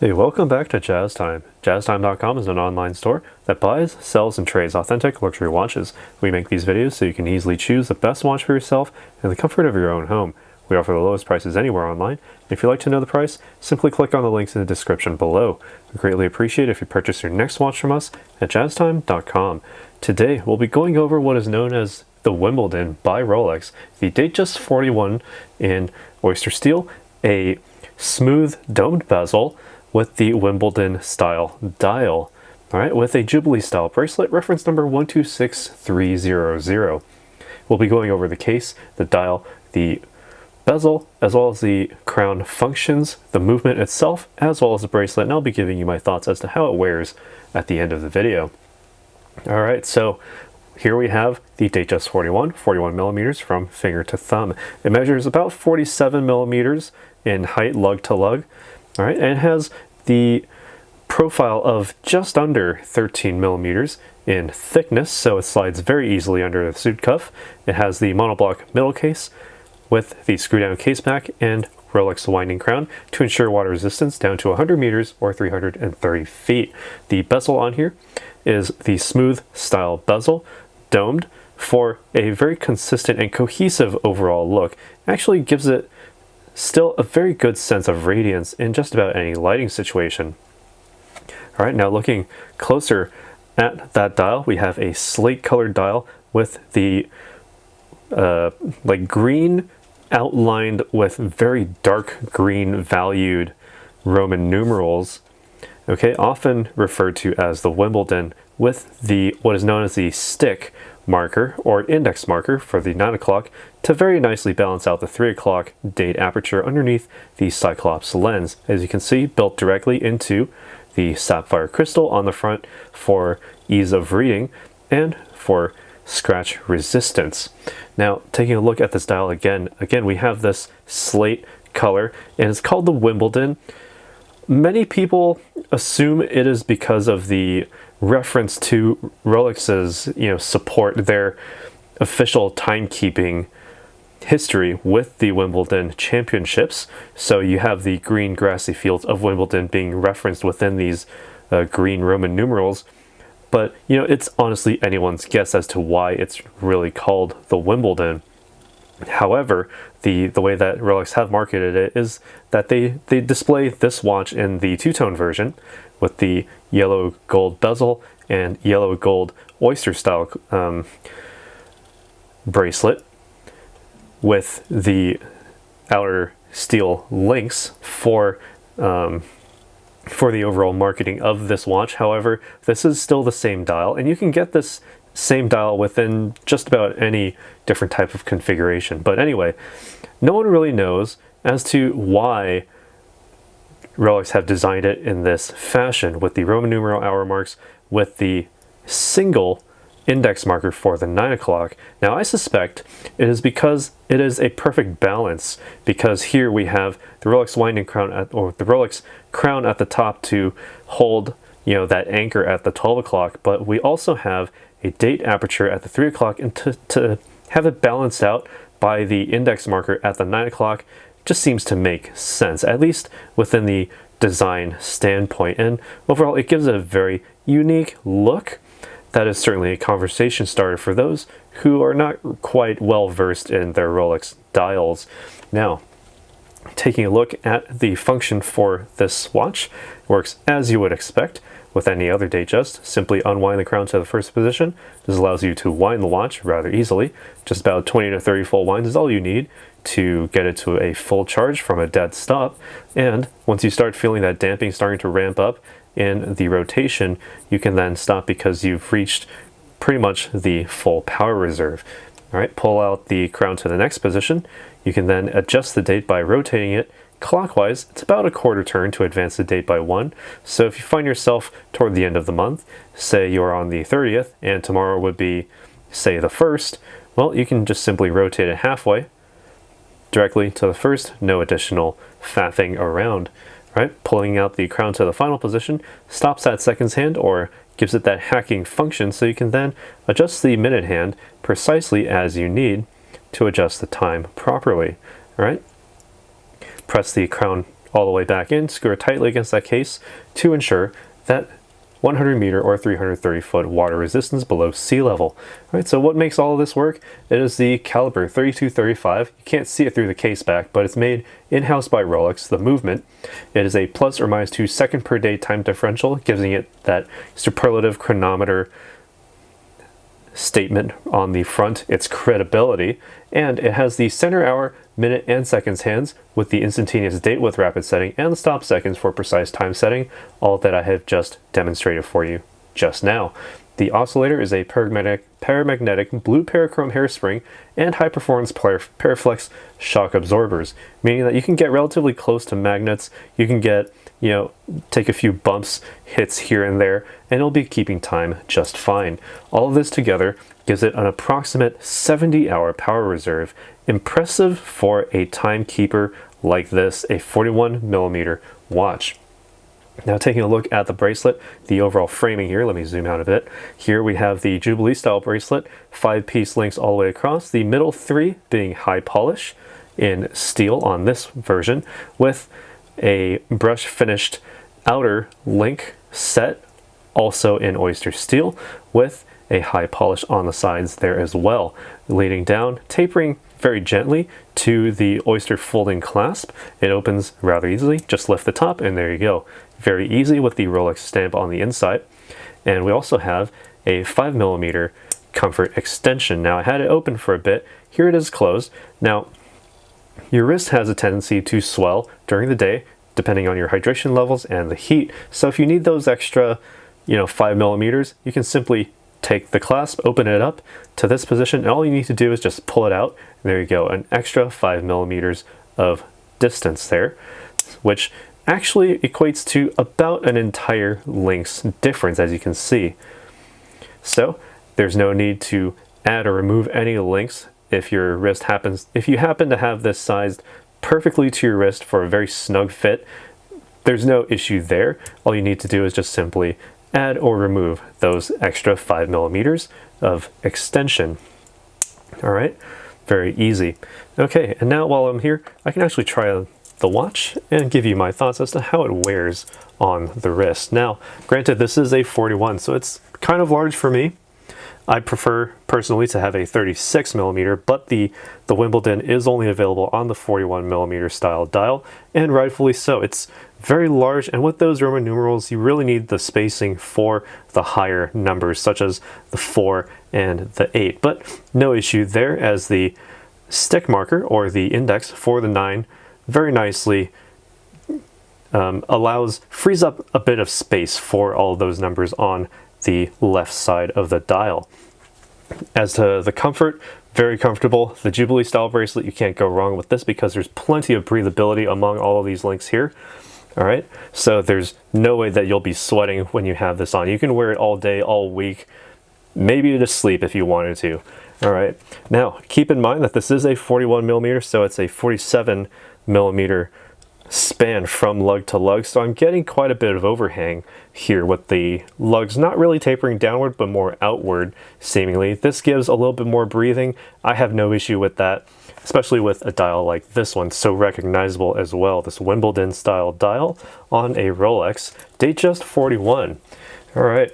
Hey, welcome back to Jazz Time. JazzTime.com is an online store that buys, sells, and trades authentic luxury watches. We make these videos so you can easily choose the best watch for yourself in the comfort of your own home. We offer the lowest prices anywhere online. If you'd like to know the price, simply click on the links in the description below. We greatly appreciate if you purchase your next watch from us at JazzTime.com. Today, we'll be going over what is known as the Wimbledon by Rolex, the Datejust 41 in oyster steel, a smooth domed bezel, with the Wimbledon style dial, all right, with a Jubilee style bracelet, reference number 126300. We'll be going over the case, the dial, the bezel, as well as the crown functions, the movement itself, as well as the bracelet, and I'll be giving you my thoughts as to how it wears at the end of the video. All right, so here we have the Datejust 41 millimeters from finger to thumb. It measures about 47 millimeters in height, lug to lug. All right, and it has the profile of just under 13 millimeters in thickness, so it slides very easily under the suit cuff. It has the monoblock middle case with the screw down case back and Rolex winding crown to ensure water resistance down to 100 meters or 330 feet. The bezel on here is the smooth style bezel, domed, for a very consistent and cohesive overall look. Actually gives it still a very good sense of radiance in just about any lighting situation. All right, now looking closer at that dial, we have a slate colored dial with the like green outlined with very dark green valued Roman numerals, okay, often referred to as the Wimbledon, with the what is known as the stick marker or index marker for the 9 o'clock to very nicely balance out the 3 o'clock date aperture underneath the Cyclops lens. As you can see, built directly into the sapphire crystal on the front for ease of reading and for scratch resistance. Now, taking a look at this dial again, we have this slate color and it's called the Wimbledon. Many people assume it is because of the reference to Rolex's, support, their official timekeeping history with the Wimbledon championships. So you have the green grassy fields of Wimbledon being referenced within these green Roman numerals. But, it's honestly anyone's guess as to why it's really called the Wimbledon. However, the way that Rolex have marketed it is that they display this watch in the two-tone version with the yellow gold bezel and yellow gold oyster style bracelet with the outer steel links for the overall marketing of this watch. However, this is still the same dial, and you can get this same dial within just about any different type of configuration. But anyway, no one really knows as to why Rolex have designed it in this fashion with the Roman numeral hour marks with the single index marker for the 9 o'clock. Now I suspect it is because it is a perfect balance, because here we have the Rolex winding crown or the Rolex crown at the top to hold that anchor at the 12 o'clock, but we also have a date aperture at the 3 o'clock, and to have it balanced out by the index marker at the 9 o'clock just seems to make sense, at least within the design standpoint. And overall, it gives it a very unique look that is certainly a conversation starter for those who are not quite well versed in their Rolex dials. Now, taking a look at the function for this watch, works as you would expect with any other Datejust. Simply unwind the crown to the first position. This allows you to wind the watch rather easily. Just about 20 to 30 full winds is all you need to get it to a full charge from a dead stop. And once you start feeling that damping starting to ramp up in the rotation, you can then stop because you've reached pretty much the full power reserve. All right, pull out the crown to the next position. You can then adjust the date by rotating it clockwise. It's about a quarter turn to advance the date by 1. So if you find yourself toward the end of the month, say you're on the 30th and tomorrow would be, say, the 1st, well, you can just simply rotate it halfway directly to the 1st, no additional faffing around. Right? Pulling out the crown to the final position stops that seconds hand or gives it that hacking function, so you can then adjust the minute hand precisely as you need to adjust the time properly. All right? Press the crown all the way back in, screw it tightly against that case to ensure that 100 meter or 330 foot water resistance below sea level. All right, so what makes all of this work? It is the caliber 3235. You can't see it through the case back, but it's made in-house by Rolex, the movement. It is a plus or minus 2 second per day time differential, giving it that superlative chronometer statement on the front, its credibility, and it has the center hour, minute, and seconds hands with the instantaneous date with rapid setting and the stop seconds for precise time setting, all that I have just demonstrated for you just now. The oscillator is a paramagnetic blue parachrome hairspring and high-performance Paraflex shock absorbers, meaning that you can get relatively close to magnets. You can get, take a few bumps, hits here and there, and it'll be keeping time just fine. All of this together gives it an approximate 70-hour power reserve. Impressive for a timekeeper like this, a 41mm watch. Now taking a look at the bracelet, the overall framing here, let me zoom out a bit. Here we have the Jubilee style bracelet, 5-piece links all the way across, the middle 3 being high polish in steel on this version, with a brush finished outer link set also in oyster steel with a high polish on the sides there as well, leading down, tapering very gently to the oyster folding clasp. It opens rather easily, just lift the top and there you go. Very easy with the Rolex stamp on the inside. And we also have a 5mm comfort extension. Now I had it open for a bit, here it is closed. Now your wrist has a tendency to swell during the day depending on your hydration levels and the heat. So if you need those extra 5mm, you can simply take the clasp, open it up to this position, and all you need to do is just pull it out. And there you go, an extra 5mm of distance there, which actually equates to about an entire link's difference, as you can see. So there's no need to add or remove any links if you happen to have this sized perfectly to your wrist for a very snug fit. There's no issue there. All you need to do is just simply add or remove those extra 5mm of extension. All right, very easy. Okay, and now while I'm here, I can actually try the watch and give you my thoughts as to how it wears on the wrist. Now, granted, this is a 41, so it's kind of large for me. I prefer personally to have a 36mm, but the Wimbledon is only available on the 41mm style dial, and rightfully so. It's very large, and with those Roman numerals, you really need the spacing for the higher numbers, such as the 4 and the 8. But no issue there, as the stick marker, or the index for the 9, very nicely frees up a bit of space for all of those numbers on the left side of the dial. As to the comfort, very comfortable. The Jubilee style bracelet, you can't go wrong with this because there's plenty of breathability among all of these links here. All right, so there's no way that you'll be sweating when you have this on. You can wear it all day, all week, maybe to sleep if you wanted to. All right, now keep in mind that this is a 41mm, so it's a 47mm span from lug to lug, so I'm getting quite a bit of overhang here with the lugs not really tapering downward but more outward seemingly. This gives a little bit more breathing. I have no issue with that, especially with a dial like this one, so recognizable as well, this Wimbledon style dial on a Rolex Datejust 41. All right,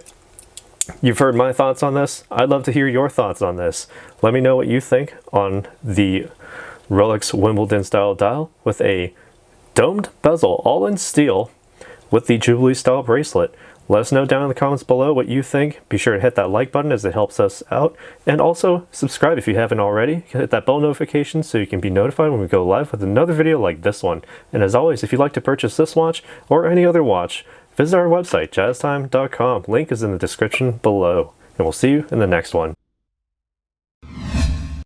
you've heard my thoughts on this. I'd love to hear your thoughts on this. Let me know what you think on the Rolex Wimbledon style dial with a domed bezel, all in steel, with the Jubilee style bracelet. Let us know down in the comments below what you think. Be sure to hit that like button as it helps us out, and also subscribe if you haven't already. Hit that bell notification so you can be notified when we go live with another video like this one. And as always, if you'd like to purchase this watch or any other watch, visit our website, jazztime.com. Link is in the description below, and we'll see you in the next one.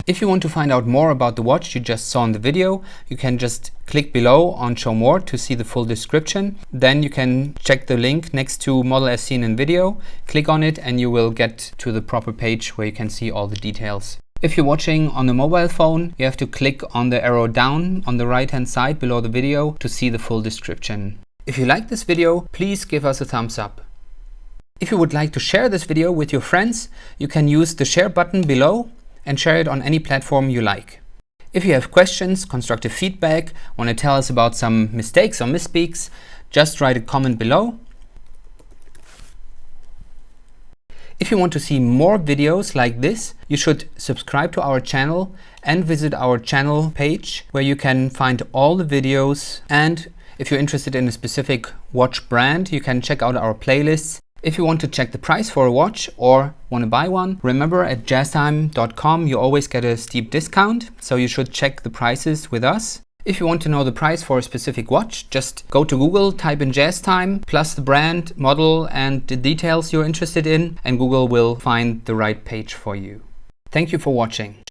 If you want to find out more about the watch you just saw in the video, you can just click below on Show More to see the full description. Then you can check the link next to Model as seen in video, click on it, and you will get to the proper page where you can see all the details. If you're watching on the mobile phone, you have to click on the arrow down on the right hand side below the video to see the full description. If you like this video, please give us a thumbs up. If you would like to share this video with your friends, you can use the share button below and share it on any platform you like. If you have questions, constructive feedback, want to tell us about some mistakes or misspeaks, just write a comment below. If you want to see more videos like this, you should subscribe to our channel and visit our channel page where you can find all the videos. And if you're interested in a specific watch brand, you can check out our playlists. If you want to check the price for a watch or want to buy one, remember at jazztime.com you always get a steep discount, so you should check the prices with us. If you want to know the price for a specific watch, just go to Google, type in JazzTime, plus the brand, model, and the details you're interested in, and Google will find the right page for you. Thank you for watching.